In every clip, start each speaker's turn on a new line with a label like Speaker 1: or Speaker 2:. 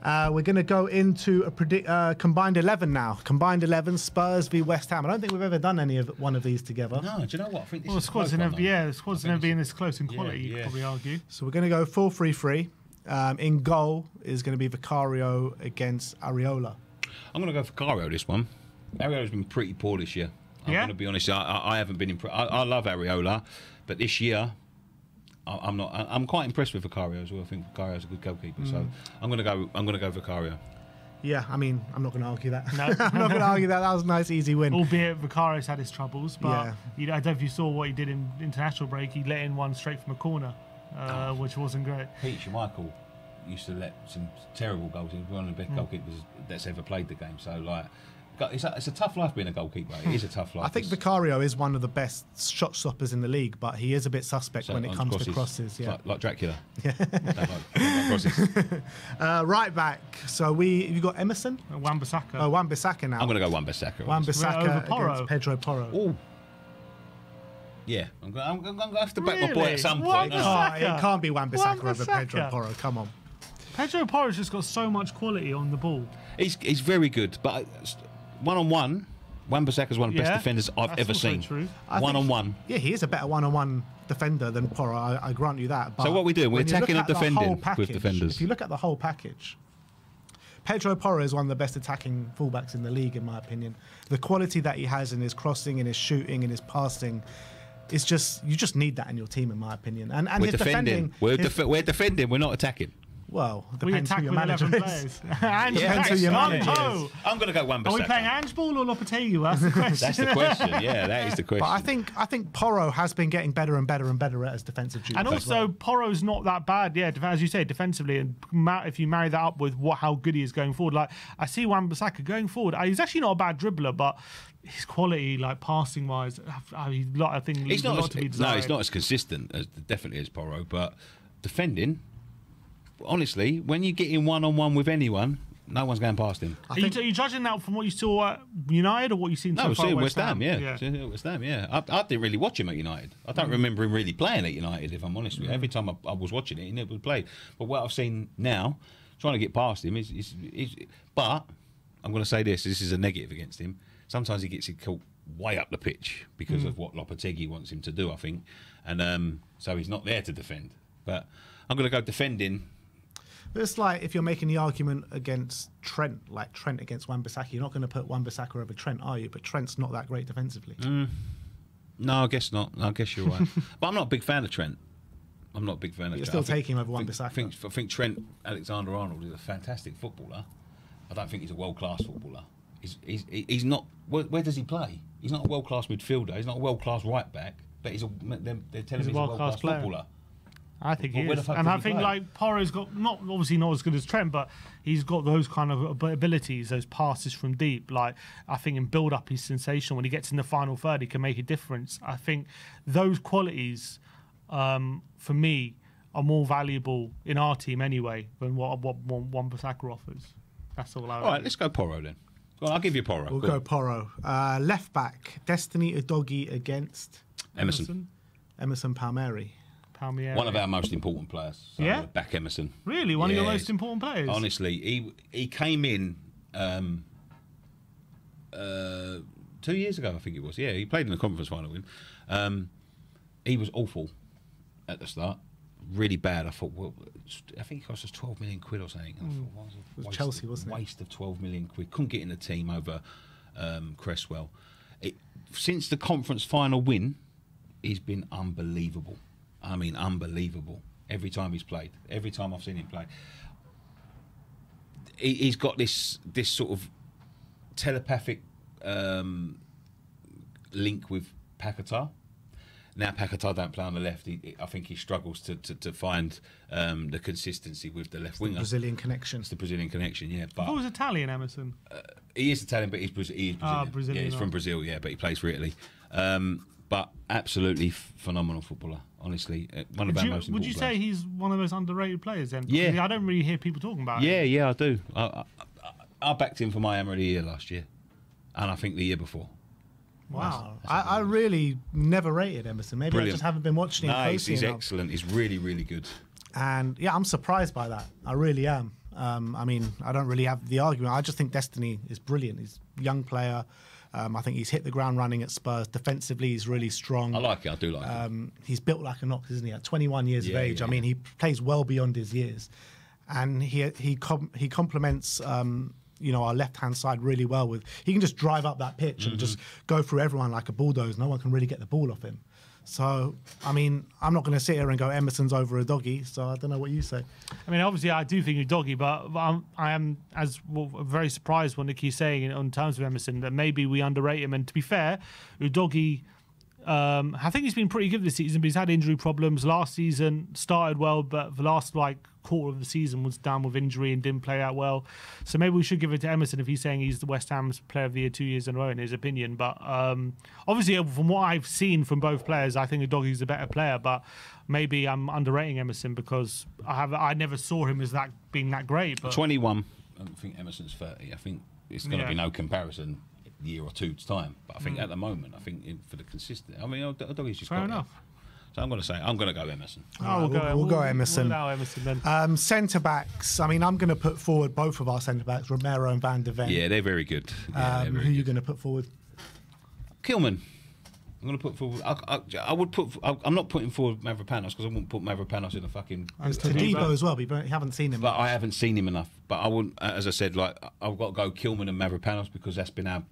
Speaker 1: We're going to go into a combined 11 now. Combined 11, Spurs v West Ham. I don't think we've ever done one of these together.
Speaker 2: No, do you know what? I think this
Speaker 1: the
Speaker 2: squad's
Speaker 1: never
Speaker 2: been
Speaker 1: this close in quality, you could probably argue. So we're going to go 4-3-3. In goal is going to be Vicario against Areola.
Speaker 2: I'm going to go Vicario this one. Areola's been pretty poor this year. I'm going to be honest. I haven't been impressed. I love Areola, but this year I'm not. I'm quite impressed with Vicario as well. I think Vicario's a good goalkeeper. So I'm going to go Vicario.
Speaker 1: Yeah, I mean, I'm not going to argue that. No. I'm not going to argue that. That was a nice, easy win.
Speaker 3: Albeit Vicario's had his troubles, but I don't know if you saw what he did in international break. He let in one straight from a corner, which wasn't great.
Speaker 2: Pete Schmeichel used to let some terrible goals. He was one of the best goalkeepers that's ever played the game. So, like, it's a tough life being a goalkeeper. It is a tough life.
Speaker 1: I think Vicario is one of the best shot stoppers in the league, but he is a bit suspect when it comes to crosses. Yeah,
Speaker 2: like Dracula. Yeah.
Speaker 1: like crosses. Right back. So you got Emerson,
Speaker 3: Wan-Bissaka.
Speaker 1: Oh, Wan-Bissaka now.
Speaker 2: I'm going to go Wan-Bissaka.
Speaker 1: Wan-Bissaka against Pedro Porro.
Speaker 2: Ooh. Yeah, I'm going to have to back my boy at some point.
Speaker 1: It can't be Wan-Bissaka over Pedro Porro. Come on.
Speaker 3: Pedro Porro's just got so much quality on the ball.
Speaker 2: He's very good, but one-on-one, Wan-Bissaka's one of the best defenders I've ever seen. One-on-one.
Speaker 1: Yeah, he is a better one-on-one defender than Porro, I grant you that. But
Speaker 2: so what we do, we're attacking and defending with defenders.
Speaker 1: If you look at the whole package, Pedro Porro is one of the best attacking fullbacks in the league, in my opinion. The quality that he has in his crossing, in his shooting, in his passing, it's just, you just need that in your team, in my opinion. And
Speaker 2: we're defending. We're defending. We're not attacking.
Speaker 1: Well, depends who your manager is.
Speaker 3: Depends who your manager is.
Speaker 2: I'm going to go Wan-Bissaka.
Speaker 3: Are we playing Angeball or Lopetegui? That's the question.
Speaker 2: That's the question. Yeah, that is the question.
Speaker 1: But I think Porro has been getting better and better and better at his defensive duties.
Speaker 3: And also, Porro's not that bad. Yeah, as you say, defensively. And if you marry that up with how good he is going forward, like I see Wan-Bissaka going forward. He's actually not a bad dribbler, but his quality, like passing wise, I think
Speaker 2: he's not
Speaker 3: to be desired.
Speaker 2: No, he's not as consistent as definitely as Porro, but defending. Honestly, when you get in one-on-one with anyone, no one's going past him.
Speaker 3: Are you judging that from what you saw at United or what you've seen so far at
Speaker 2: West Ham? Yeah. West Ham, yeah. I didn't really watch him at United. I don't remember him really playing at United, if I'm honest with you. Every time I was watching it, he never played. But what I've seen now, trying to get past him, is but I'm going to say this is a negative against him. Sometimes he gets it caught way up the pitch because of what Lopetegui wants him to do, I think. And so he's not there to defend. But I'm going to go defending.
Speaker 1: It's like if you're making the argument against Trent, like Trent against Wan-Bissaka, you're not going to put Wan-Bissaka over Trent, are you? But Trent's not that great defensively.
Speaker 2: No, I guess not. I guess you're right. But I'm not a big fan of Trent. I'm not a big fan of Trent.
Speaker 1: You're still taking him over Wan-Bissaka.
Speaker 2: I think Trent Alexander-Arnold is a fantastic footballer. I don't think he's a world-class footballer. He's not... Where does he play? He's not a world-class midfielder. He's not a world-class right-back. But they're telling me he's a world-class footballer.
Speaker 3: I think he is. And I think like Porro's got obviously not as good as Trent, but he's got those kind of abilities, those passes from deep. Like I think in build up he's sensational. When he gets in the final third, he can make a difference. I think those qualities, for me, are more valuable in our team anyway than what Wan-Bissaka offers. That's all I would.
Speaker 2: All right, let's go Porro then. Well, I'll give you Porro.
Speaker 1: We'll go Porro. Left back, Destiny Udogie against
Speaker 2: Emerson
Speaker 1: Palmieri.
Speaker 2: One of our most important players. So
Speaker 3: yeah?
Speaker 2: Back Emerson.
Speaker 3: Really? One of your most important players?
Speaker 2: Honestly, he came in 2 years ago, I think it was. Yeah, he played in the conference final win. He was awful at the start. Really bad. I thought, well, I think it cost us 12 million quid or something. I thought, what was it?
Speaker 1: It was Chelsea, wasn't it?
Speaker 2: Waste of 12 million quid. Couldn't get in the team over Cresswell. Since the conference final win, he's been unbelievable. I mean, unbelievable. Every time he's played, every time I've seen him play, he's got this sort of telepathic link with Paquetá. Now Paquetá don't play on the left. I think he struggles to find the consistency with the left winger.
Speaker 1: Brazilian connection.
Speaker 2: It's the Brazilian connection, yeah. But
Speaker 3: he was Italian, Emerson.
Speaker 2: He is Italian, but he is Brazilian.
Speaker 3: Brazilian.
Speaker 2: Yeah, he's from Brazil, yeah, but he plays for Italy. But absolutely phenomenal footballer, honestly. One of our most important players.
Speaker 3: Would you say he's one of the most underrated players then?
Speaker 2: Yeah.
Speaker 3: I don't really hear people talking about him.
Speaker 2: Yeah, I do. I backed him for my Hammer of the Year last year. And I think the year before.
Speaker 1: Wow. I really never rated Emerson. Maybe I just haven't been watching him closely
Speaker 2: he's
Speaker 1: enough.
Speaker 2: Excellent. He's really, really good.
Speaker 1: And yeah, I'm surprised by that. I really am. I mean, I don't really have the argument. I just think Destiny is brilliant. He's a young player. I think he's hit the ground running at Spurs. Defensively, he's really strong.
Speaker 2: I like it. I do like it.
Speaker 1: He's built like an ox, isn't he? At 21 years of age. I mean, he plays well beyond his years. And he complements our left-hand side really well. He can just drive up that pitch and just go through everyone like a bulldozer. No one can really get the ball off him. So, I mean, I'm not going to sit here and go Emerson's over a doggy, so I don't know what you say.
Speaker 3: I mean, obviously, I do think Udogie, but I am very surprised when Nicky's saying in terms of Emerson that maybe we underrate him. And to be fair, Udogie, I think he's been pretty good this season, but he's had injury problems. Last season started well, but the last quarter of the season was down with injury and didn't play out well. So maybe we should give it to Emerson if he's saying he's the West Ham's player of the year 2 years in a row, in his opinion. But obviously, from what I've seen from both players, I think Udogie's a better player. But maybe I'm underrating Emerson because I never saw him as being that great. But
Speaker 2: 21. I think Emerson's 30. I think it's going to be no comparison a year or two's time. But I think at the moment, for the consistent, Udogie's just
Speaker 3: fair enough.
Speaker 2: So I'm going to go Emerson.
Speaker 1: We'll go Emerson.
Speaker 3: We'll allow Emerson then.
Speaker 1: Centre backs. I mean, I'm going to put forward both of our centre backs, Romero and Van der Ven.
Speaker 2: Yeah, they're very good.
Speaker 1: Who are you going to put forward?
Speaker 2: Kilman. I'm going to put forward. I'm not putting forward Mavropanos because I wouldn't put Mavropanos in a fucking.
Speaker 1: And Todibo as well. But you haven't seen him.
Speaker 2: But I haven't seen him enough. But I wouldn't. As I said, I've got to go Kilman and Mavropanos because that's been our.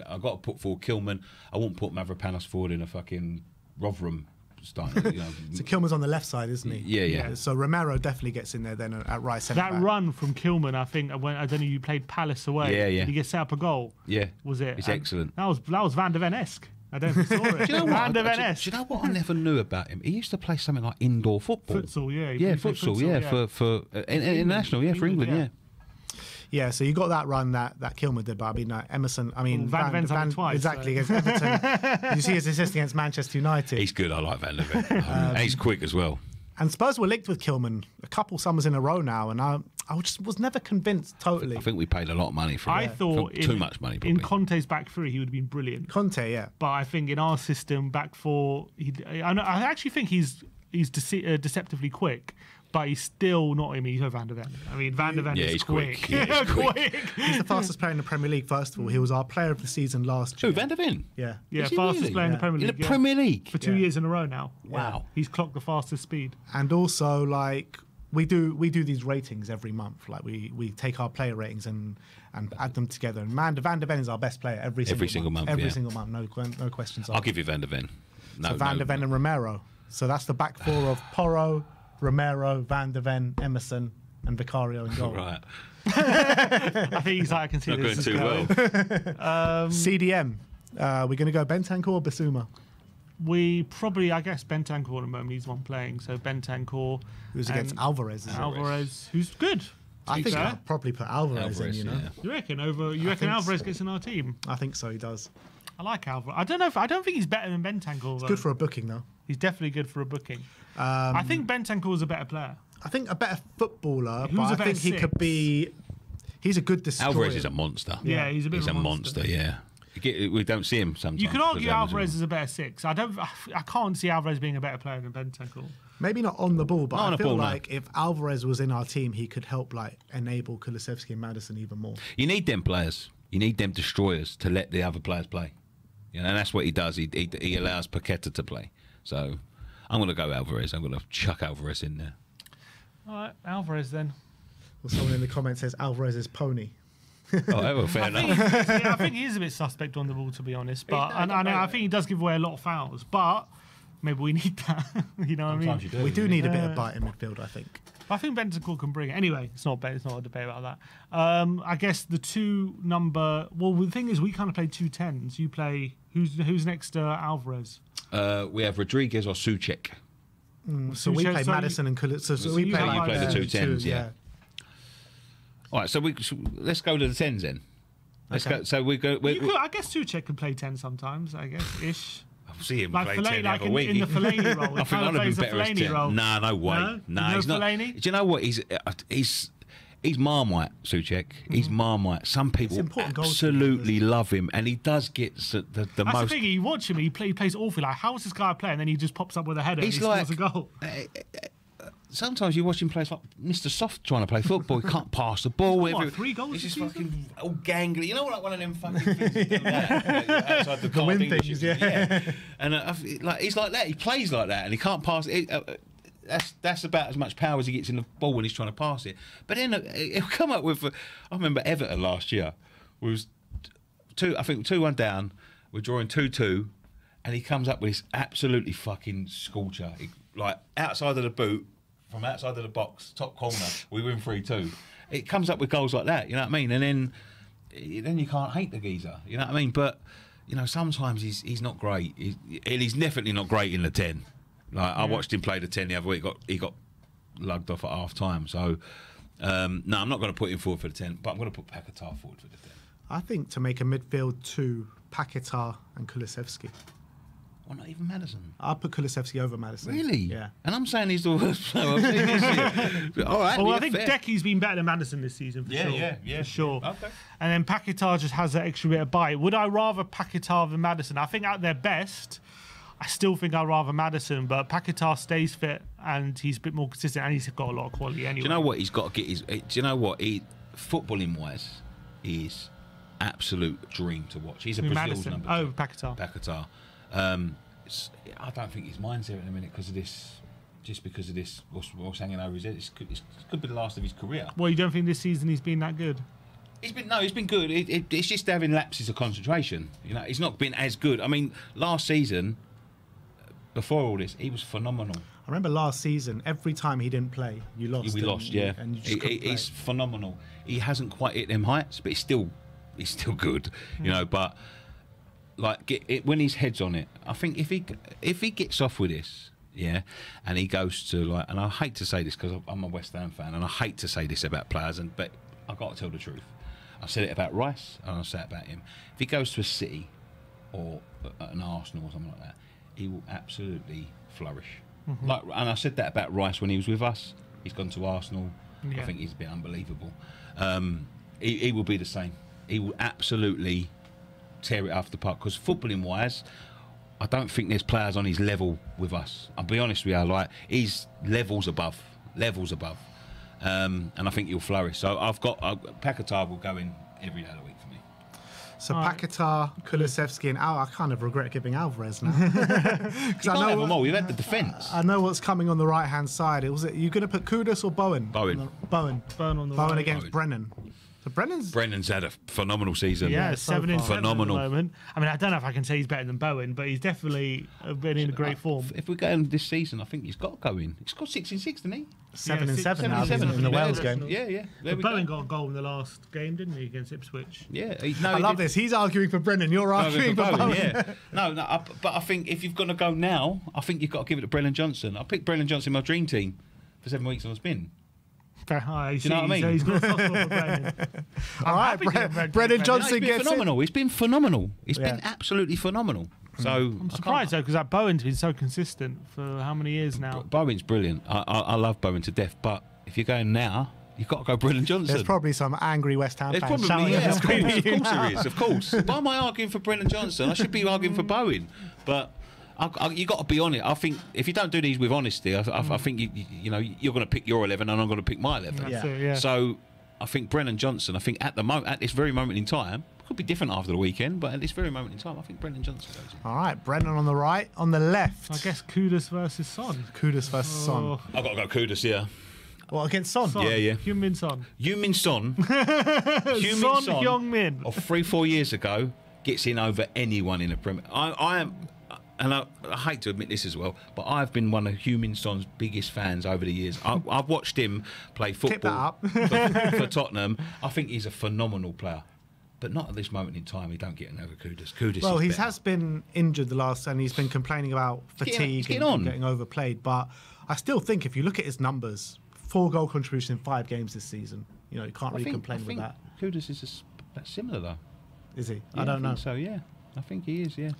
Speaker 2: I've got to put forward Kilman. I won't put Mavropanos forward in a fucking Rotherham. So
Speaker 1: Kilman's on the left side, isn't he?
Speaker 2: Yeah.
Speaker 1: So Romero definitely gets in there then at right centre back.
Speaker 3: That run from Kilman, I think, I don't know, you played Palace away.
Speaker 2: Yeah.
Speaker 3: Did he get set up a goal?
Speaker 2: Yeah.
Speaker 3: Was it?
Speaker 2: It's excellent.
Speaker 3: That was Van der Ven-esque. I don't know if you saw it.
Speaker 2: Do you know what?
Speaker 3: Van der Ven-esque.
Speaker 2: Do you know what I never knew about him? He used to play something like indoor football.
Speaker 3: Futsal, yeah.
Speaker 2: Yeah, futsal, for international, for England, yeah.
Speaker 1: Yeah, so you got that run that Kilman did, but I mean Emerson. I mean
Speaker 3: Van der Ven's twice,
Speaker 1: exactly against Everton. Did you see his assist against Manchester United?
Speaker 2: He's good. I like Van der Ven. And he's quick as well.
Speaker 1: And Spurs were linked with Kilman a couple summers in a row now, and I just was never convinced totally.
Speaker 2: I think we paid a lot of money for him.
Speaker 3: I thought
Speaker 2: too much money. Probably.
Speaker 3: In Conte's back three, he would have been brilliant.
Speaker 1: Conte, yeah.
Speaker 3: But I think in our system, back four, I actually think he's deceptively quick. But he's still not him. He's Van der Ven. I mean, Van der Ven is quick.
Speaker 2: Yeah, he's quick.
Speaker 1: He's the fastest player in the Premier League, first of all. He was our player of the season last year.
Speaker 2: Who, Van der Ven?
Speaker 1: Yeah.
Speaker 3: Yeah, fastest player in the Premier League.
Speaker 2: In the Premier League?
Speaker 3: For 2 years in a row now.
Speaker 2: Wow.
Speaker 3: He's clocked the fastest speed.
Speaker 1: And also, we do these ratings every month. We take our player ratings and add them together. And Van der Ven is our best player every single month. Every single month. No questions asked.
Speaker 2: I'll give you Van der Ven.
Speaker 1: So Van der Ven and Romero. So that's the back four of Porro, Romero, Van der Ven, Emerson, and Vicario in goal.
Speaker 2: Right.
Speaker 3: I think I can see
Speaker 2: not
Speaker 3: this
Speaker 2: going too well.
Speaker 1: CDM. We're going to go Bentancur or Basuma?
Speaker 3: We probably, I guess, Bentancur at the moment. He's one playing. So Bentancur.
Speaker 1: Who's against Alvarez?
Speaker 3: Alvarez, who's good.
Speaker 1: I think I'd probably put Alvarez in, you know.
Speaker 2: Yeah.
Speaker 3: You reckon Alvarez gets in our team?
Speaker 1: I think so, he does.
Speaker 3: I like Alvarez. I don't know. I don't think he's better than Bentancur.
Speaker 1: It's good for a booking, though.
Speaker 3: He's definitely good for a booking. I think Bentancur is a better player.
Speaker 1: I think a better footballer, but I think he could be. He's a good destroyer.
Speaker 2: Alvarez is a monster.
Speaker 3: Yeah, he's a monster.
Speaker 2: Yeah. We don't see him sometimes.
Speaker 3: You could argue Alvarez is a better six. I can't see Alvarez being a better player than Bentancur.
Speaker 1: Maybe not on the ball, but I feel like
Speaker 2: no.
Speaker 1: if Alvarez was in our team, he could help enable Kulusevski and Maddison even more.
Speaker 2: You need them players. You need them destroyers to let the other players play. You know, and that's what he does. He allows Paqueta to play. So I'm going to go Alvarez. I'm going to chuck Alvarez in there.
Speaker 3: All right, Alvarez then.
Speaker 1: Well, someone in the comments says Alvarez is pony.
Speaker 2: Well, fair enough.
Speaker 3: I think he is a bit suspect on the ball, to be honest. But I think he does give away a lot of fouls. But maybe we need that. You know what I mean?
Speaker 1: We do need a bit of bite in midfield, I think.
Speaker 3: I think Bentancur can bring it. Anyway, it's not a debate about that. I guess the the thing is, we kind of play 2 10s. You play who's next to Alvarez?
Speaker 2: We have Rodriguez or Souček.
Speaker 1: So we play Maddison and Kulusevski. So we play
Speaker 2: the 2 10s, yeah. All right, so let's go to the 10s then. Let's go. So we go.
Speaker 3: I guess Souček can play 10 sometimes. I guess ish.
Speaker 2: I'll see him play 10 every week.
Speaker 3: In the Fellaini role.
Speaker 2: I think I'd have been better as 10.
Speaker 3: Role.
Speaker 2: Nah, no way. No, he's not.
Speaker 3: Fellaini?
Speaker 2: Do you know what? He's Marmite, Souček. He's Marmite. Some people absolutely love him, and he does get the most.
Speaker 3: That's the thing. You watch him, he plays awful. Like, how is this guy playing? And then he just pops up with a header and he scores a goal.
Speaker 2: sometimes you watch him play like Mr. Soft trying to play football. He can't pass the ball.
Speaker 3: What, 3 goals?
Speaker 2: He's just fucking all gangly. You know, like one of them fucking things outside the
Speaker 1: wind things,
Speaker 2: yeah. And like he's like that. He plays like that, and he can't pass it. That's about as much power as he gets in the ball when he's trying to pass it. But then he'll come up with. I remember Everton last year was 2-1 down. We're drawing 2-2, and he comes up with this absolutely fucking scorcher, like outside of the boot, from outside of the box, top corner. We win 3-2. It comes up with goals like that. You know what I mean? And then you can't hate the geezer. You know what I mean? But you know, sometimes he's not great. He's definitely not great in the 10. Like I watched him play the 10 the other week. He got lugged off at half time. So no, I'm not going to put him forward for the 10, but I'm going to put Paquetá forward for the 10.
Speaker 1: I think to make a midfield 2, Paquetá and Kulusevski.
Speaker 2: Well, not even Maddison.
Speaker 1: I'll put Kulusevski over Maddison.
Speaker 2: Really?
Speaker 1: Yeah.
Speaker 2: And I'm saying he's the worst player I've seen this year. All right.
Speaker 3: Well, I think Decky's been better than Maddison this season, for sure.
Speaker 2: Yeah.
Speaker 3: For sure.
Speaker 2: Okay.
Speaker 3: And then Paquetá just has that extra bit of bite. Would I rather Paquetá than Maddison? I think at their best, I still think I'd rather Maddison, but Paquetá stays fit and he's a bit more consistent and he's got a lot of quality anyway.
Speaker 2: Do you know what he's got to get? Do you know what? Footballing wise, is absolute dream to watch. He's a Brazil's number 2.
Speaker 3: Oh, Paquetá.
Speaker 2: I don't think his mind's there in a minute because of this. Just because of this, what's hanging over his head. It could be the last of his career.
Speaker 3: Well, you don't think this season he's been that good?
Speaker 2: He's been good. It's just having lapses of concentration. You know, he's not been as good. I mean, last season, before all this, he was phenomenal.
Speaker 1: I remember last season, every time he didn't play, you lost.
Speaker 2: We lost, yeah.
Speaker 1: And you just
Speaker 2: he's phenomenal. He hasn't quite hit them heights, but he's still good. You know, but like when his head's on it, I think if he gets off with this, yeah, and he goes to like, and I hate to say this because I'm a West Ham fan, and I hate to say this about players, but I've got to tell the truth. I said it about Rice, and I said it about him. If he goes to a City or an Arsenal or something like that, he will absolutely flourish. Like, and I said that about Rice when he was with us. He's gone to Arsenal.
Speaker 3: Yeah.
Speaker 2: I think he's a bit unbelievable. He will be the same. He will absolutely tear it off the park because footballing wise, I don't think there's players on his level with us. I'll be honest with you, like he's levels above, and I think he'll flourish. So I've got Paquetá will go in every day of the week for me.
Speaker 1: So Paquetá, Kulusevski, and I kind of regret giving Alvarez now.
Speaker 2: You can't have them all. You've had the defence.
Speaker 1: I know what's coming on the right hand side. You're going to put Kudus or Bowen?
Speaker 2: Bowen.
Speaker 1: Bowen
Speaker 3: on the
Speaker 1: Bowen
Speaker 3: right.
Speaker 1: against Brennan. So
Speaker 2: Brennan's had a phenomenal season.
Speaker 3: Yeah, 7 in 7
Speaker 2: phenomenal
Speaker 3: at the moment. I mean, I don't know if I can say he's better than Bowen, but he's definitely been in great form.
Speaker 2: If we go in this season, I think he's got to go in. He's got 6 in 6, didn't he?
Speaker 1: 7 in
Speaker 3: 6
Speaker 1: 7
Speaker 3: in
Speaker 1: now
Speaker 3: 7
Speaker 1: in the Wales game.
Speaker 2: Yeah.
Speaker 3: But Bowen got a goal in the last game, didn't he, against Ipswich?
Speaker 2: Yeah.
Speaker 1: I love this. He's arguing for Brennan. You're arguing for Bowen.
Speaker 2: Yeah. No, but I think if you've got to go now, I think you've got to give it to Brennan Johnson. I picked Brennan Johnson in my dream team for 7 weeks on the spin.
Speaker 3: Do you
Speaker 2: know what I mean?
Speaker 3: So he's got a soft spot for Brennan.
Speaker 1: All right, Brennan Johnson gets
Speaker 2: phenomenal. He's been phenomenal. He's been absolutely phenomenal. So
Speaker 3: I'm surprised though because that Bowen's been so consistent for how many years now?
Speaker 2: Bowen's brilliant. I love Bowen to death. But if you're going now, you've got to go Brennan Johnson.
Speaker 1: There's probably some angry West Ham fans shouting
Speaker 2: of course
Speaker 1: now.
Speaker 2: there is. Of course. Why am I arguing for Brennan Johnson? I should be arguing for Bowen. But you got to be on it. I think if you don't do these with honesty, I think you know you're going to pick your 11 and I'm going to pick my 11.
Speaker 3: Yeah.
Speaker 2: So I think Brennan Johnson. I think at this very moment in time, could be different after the weekend, but at this very moment in time, I think Brennan Johnson goes in.
Speaker 1: All right, Brennan on the right, on the left.
Speaker 3: I guess Kudus versus Son.
Speaker 1: Kudus versus Son.
Speaker 2: I've got to go Kudus, yeah.
Speaker 1: What, against Son?
Speaker 2: Yeah.
Speaker 3: Heung-min Son.
Speaker 2: Heung-min Son.
Speaker 3: Son Heung-min.
Speaker 2: Of 3-4 years ago, gets in over anyone in the Premier. I am, and I hate to admit this as well, but I've been one of Heung-min Son's biggest fans over the years. I've watched him play football for Tottenham. I think he's a phenomenal player. But not at this moment in time. He don't get over Kudus.
Speaker 1: Well, he has been injured the last, and he's been complaining about fatigue and getting overplayed. But I still think if you look at his numbers, 4 goal contribution in 5 games this season, you can't really complain with that.
Speaker 2: Kudus is that's similar though.
Speaker 1: Is he?
Speaker 2: Yeah,
Speaker 1: I don't know.
Speaker 2: So yeah, I think he is. Yeah.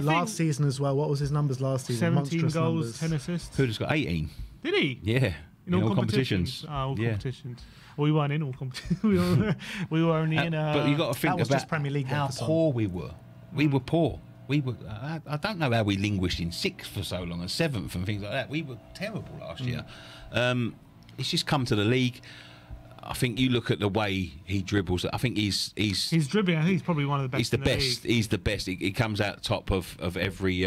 Speaker 1: Last season as well. What was his numbers last season?
Speaker 3: 17 goals,
Speaker 1: numbers.
Speaker 3: 10 assists.
Speaker 2: Kudus got 18.
Speaker 3: Did he?
Speaker 2: Yeah.
Speaker 3: In all competitions. All competitions. Well, we weren't in all competitions. we were only in.
Speaker 2: But you got to think
Speaker 1: about
Speaker 2: just
Speaker 1: Premier League
Speaker 2: how poor we were. We were poor. we were. I don't know how we languished in 6th for so long and 7th and things like that. We were terrible last year. It's just come to the league. I think you look at the way he dribbles. I think he's
Speaker 3: dribbling. I think he's probably one of the best.
Speaker 2: He's the
Speaker 3: in
Speaker 2: best.
Speaker 3: League.
Speaker 2: He's the best. He comes out top of every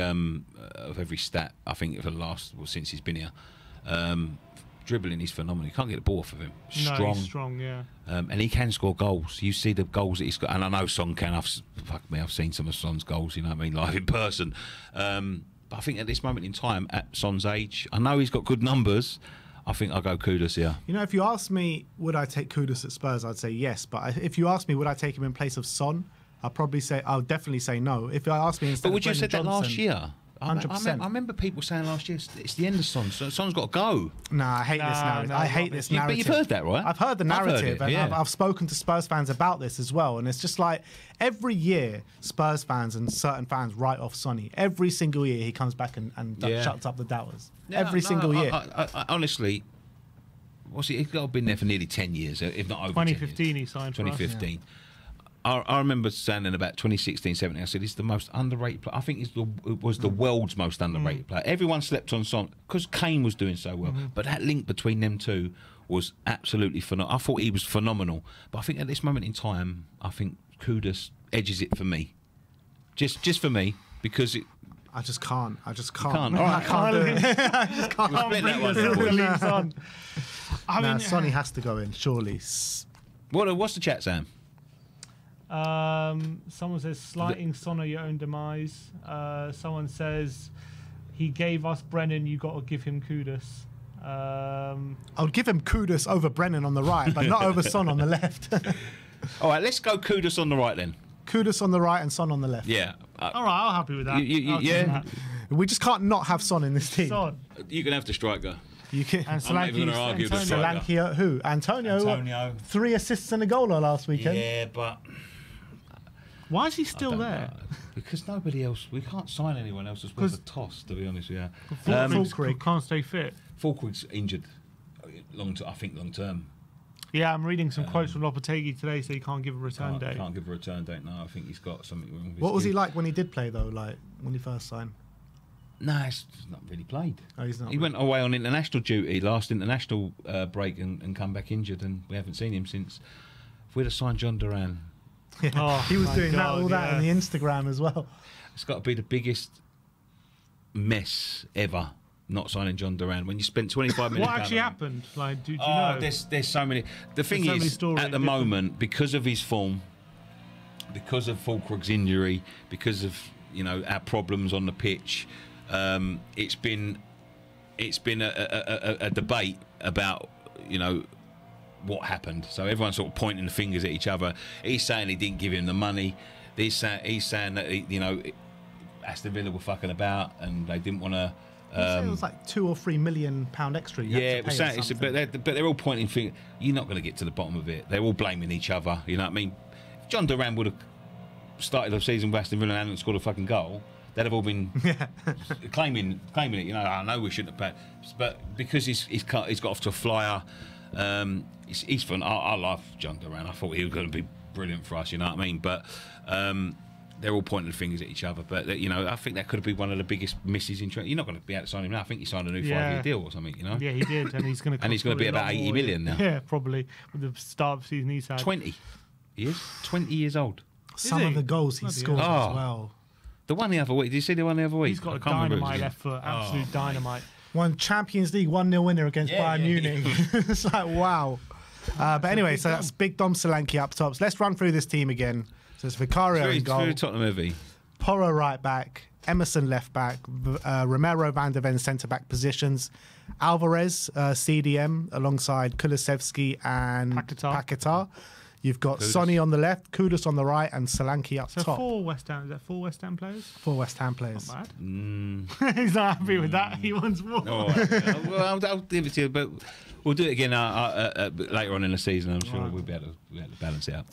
Speaker 2: stat. I think for the last since he's been here. Dribbling is phenomenal. You can't get the ball off of him. Strong,
Speaker 3: no, he's strong, yeah.
Speaker 2: And he can score goals. You see the goals that he's got, and I know Son can. I've seen some of Son's goals. You know what I mean, live in person. But I think at this moment in time, at Son's age, I know he's got good numbers. I think I'll go Kudus here.
Speaker 1: You know, if you ask me, would I take Kudus at Spurs? I'd say yes. But if you ask me, would I take him in place of Son? I'll definitely say no. If I ask me instead,
Speaker 2: but would
Speaker 1: of
Speaker 2: you have said that
Speaker 1: Johnson,
Speaker 2: last year?
Speaker 1: 100%.
Speaker 2: I remember people saying last year it's the end of Son. Son's got to go.
Speaker 1: Nah, I hate this narrative. I hate this narrative.
Speaker 2: But you've heard that, right?
Speaker 1: I've heard the narrative,
Speaker 2: I've heard it,
Speaker 1: and I've spoken to Spurs fans about this as well. And it's just like every year, Spurs fans and certain fans write off Sonny. Every single year, he comes back and shuts up the doubters. Every single year.
Speaker 2: I honestly, he's got to have been there for nearly 10 years, if not over
Speaker 3: 2015
Speaker 2: 10 years.
Speaker 3: he signed
Speaker 2: 2015.
Speaker 3: For us.
Speaker 2: I remember saying in about 2016, 17, I said he's the most underrated player. I think it was the world's most underrated player. Everyone slept on Son because Kane was doing so well. But that link between them two was absolutely phenomenal. I thought he was phenomenal. But I think at this moment in time, I think Kudus edges it for me. Just for me, because
Speaker 1: I just can't.
Speaker 2: All
Speaker 1: right,
Speaker 2: I
Speaker 1: can't do it. I just can't. Sonny has to go in, surely.
Speaker 2: What's the chat, Sam?
Speaker 3: Someone says slighting Son at your own demise. Someone says he gave us Brennan, you got to give him Kudus.
Speaker 1: I'll give him Kudus over Brennan on the right, but not over Son on the left.
Speaker 2: All right, let's go Kudus on the right then.
Speaker 1: Kudus on the right and Son on the left.
Speaker 2: Yeah.
Speaker 3: All right, I'm happy with that.
Speaker 2: Yeah.
Speaker 1: We just can't not have Son in this team.
Speaker 3: Son.
Speaker 2: You can have the striker.
Speaker 1: You can.
Speaker 3: And
Speaker 2: I'm not even going to argue the striker.
Speaker 1: Solanke, who? Antonio. 3 assists and a goal last weekend.
Speaker 2: Yeah, but
Speaker 3: why is he still there?
Speaker 2: Because nobody else. We can't sign anyone else as worth a toss, to be honest with you.
Speaker 3: Fulkrug can't stay fit.
Speaker 2: Fulkrug's injured. Long term.
Speaker 3: Yeah, I'm reading some quotes from Lopetegui today, so he can't give a return date.
Speaker 2: Can't give a return date. No, I think he's got something wrong with his
Speaker 1: What was he like when he did play though? Like when he first signed?
Speaker 2: No, he's not really played.
Speaker 1: Oh, he's not.
Speaker 2: He went away on international duty, last international break, and come back injured, and we haven't seen him since. If we'd have signed John Duran.
Speaker 1: Yeah.
Speaker 3: Oh,
Speaker 1: he was doing all that
Speaker 3: yeah.
Speaker 1: on the Instagram as well.
Speaker 2: It's got to be the biggest mess ever, not signing John Duran. When you spent 25 million.
Speaker 3: What actually happened? Like, do you know?
Speaker 2: There's so many. The thing is, at the moment, because of his form, because of Fulkrug's injury, because of our problems on the pitch, it's been a debate about what happened. So everyone's sort of pointing the fingers at each other. He's saying he didn't give him the money. He's saying that Aston Villa were fucking about and they didn't want to.
Speaker 1: It was like £2 or £3 million extra.
Speaker 2: It was saying, but they're all pointing fingers. You're not going to get to the bottom of it. They're all blaming each other. You know what I mean? If John Duran would have started the season with Aston Villa and hadn't scored a fucking goal, they'd have all been claiming it. I know we shouldn't have paid, but because he's got off to a flyer. He's fun. I love John Duran. I thought he was going to be brilliant for us. You know what I mean? But they're all pointing fingers at each other. But I think that could have been one of the biggest misses in training. You're not going to be able to sign him now. I think he signed a new 5-year deal or something.
Speaker 3: Yeah, he did, and he's going to.
Speaker 2: And he's going to be about 80 million now.
Speaker 3: Yeah, probably with the start of the season he's had.
Speaker 2: 20. He is 20 years old.
Speaker 1: Some of the goals he scored as well.
Speaker 2: The one the other week. Did you see the one the other week?
Speaker 3: He's got a dynamite left foot. Absolute dynamite.
Speaker 1: Won Champions League 1-0 winner against Bayern Munich. It's like, wow. But anyway, so that's Big Dom Solanke up top. So let's run through this team again. So it's Vicario in goal.
Speaker 2: Tottenham Movie.
Speaker 1: Porro right back. Emerson left back. Romero van der Ven centre back positions. Alvarez CDM alongside Kulusevski and Paquetá. You've got Sonny on the left, Kudus on the right, and Solanke up top.
Speaker 3: So 4 West Ham. Is that 4 West Ham players?
Speaker 1: 4 West Ham players.
Speaker 3: Not bad. He's not happy with that. He wants more.
Speaker 2: Well, I'll give it to you, but we'll do it again later on in the season. I'm sure we'll be able to balance it out.